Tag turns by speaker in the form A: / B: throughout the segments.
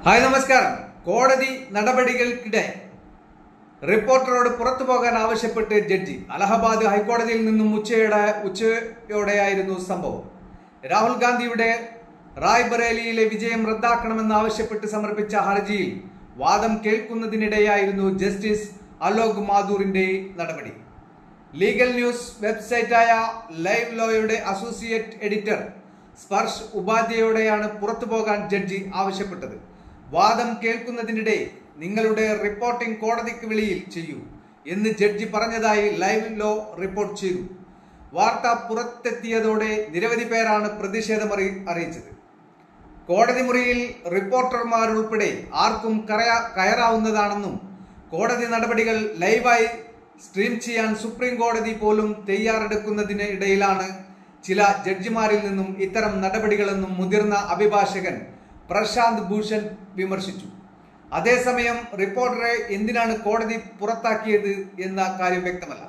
A: Hi നമസ്കാരം. കോടതി നടപടികൾക്കിടെ റിപ്പോർട്ടറോട് പുറത്തു പോകാൻ ആവശ്യപ്പെട്ട് ജഡ്ജി. അലഹബാദ് ഹൈക്കോടതിയിൽ നിന്നും ഉച്ചയോടെയായിരുന്നു സംഭവം. രാഹുൽ ഗാന്ധിയുടെ റായ്ബറേലിയിലെ വിജയം റദ്ദാക്കണമെന്നാവശ്യപ്പെട്ട് സമർപ്പിച്ച ഹർജിയിൽ വാദം കേൾക്കുന്നതിനിടെയായിരുന്നു ജസ്റ്റിസ് അലോക് മാഥൂറിന്റെ നടപടി. ലീഗൽ ന്യൂസ് വെബ്സൈറ്റായ ലൈവ് ലോയുടെ അസോസിയേറ്റ് എഡിറ്റർ സ്പർശ് ഉപാധ്യായോടെയാണ് പുറത്തു പോകാൻ ജഡ്ജി ആവശ്യപ്പെട്ടത്. വാദം കേൾക്കുന്നതിനിടെ നിങ്ങളുടെ റിപ്പോർട്ടിംഗ് കോടതിക്ക് വെളിയിൽ ചെയ്യൂ എന്ന് ജഡ്ജി പറഞ്ഞതായി ലൈവ് ലോ റിപ്പോർട്ട് ചെയ്തു. വാർത്ത പുറത്തെത്തിയതോടെ നിരവധി പേരാണ് പ്രതിഷേധം അറിയിച്ചത്. കോടതി മുറിയിൽ റിപ്പോർട്ടർമാരുൾപ്പെടെ ആർക്കും കയറാവുന്നതാണെന്നും കോടതി നടപടികൾ ലൈവായി സ്ട്രീം ചെയ്യാൻ സുപ്രീം കോടതി പോലും തയ്യാറെടുക്കുന്നതിന് ഇടയിലാണ് ചില ജഡ്ജിമാരിൽ നിന്നും ഇത്തരം നടപടികളെന്നും മുതിർന്ന അഭിഭാഷകൻ പ്രശാന്ത് ഭൂഷൺ വിമർശിച്ചു. അതേസമയം റിപ്പോർട്ടറെ എന്തിനാണ് കോടതി പുറത്താക്കിയത് എന്ന കാര്യം വ്യക്തമല്ല.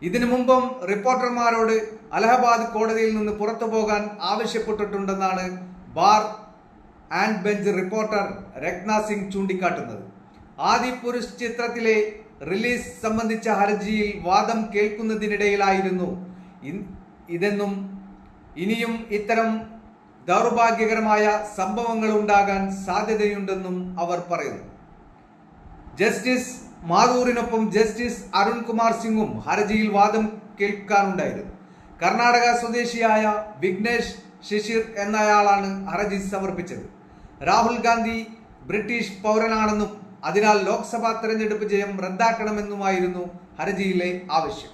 A: ഇതിനു മുമ്പും റിപ്പോർട്ടർമാരോട് അലഹബാദ് കോടതിയിൽ നിന്ന് പുറത്തു പോകാൻ ആവശ്യപ്പെട്ടിട്ടുണ്ടെന്നാണ് ബാർ ആൻഡ് ബെഞ്ച് റിപ്പോർട്ടർ രത്ന സിംഗ് ചൂണ്ടിക്കാട്ടുന്നത്. ആദിപുരുഷ് ചിത്രത്തിലെ റിലീസ് സംബന്ധിച്ച ഹർജിയിൽ വാദം കേൾക്കുന്നതിനിടയിലായിരുന്നു ഇതെന്നും ഇനിയും ഇത്തരം ദൗർഭാഗ്യകരമായ സംഭവങ്ങൾ ഉണ്ടാകാൻ സാധ്യതയുണ്ടെന്നും അവർ പറയുന്നു. ജസ്റ്റിസ് മാഥൂറിനൊപ്പം ജസ്റ്റിസ് അരുൺ കുമാർ സിംഗും ഹർജിയിൽ വാദം കേൾക്കാനുണ്ടായിരുന്നു. കർണാടക സ്വദേശിയായ വിഘ്നേഷ് ശിശിർ എന്നയാളാണ് ഹർജി സമർപ്പിച്ചത്. രാഹുൽ ഗാന്ധി ബ്രിട്ടീഷ് പൗരനാണെന്നും അതിനാൽ ലോക്സഭാ തെരഞ്ഞെടുപ്പ് ജയം റദ്ദാക്കണമെന്നുമായിരുന്നു ഹർജിയിലെ ആവശ്യം.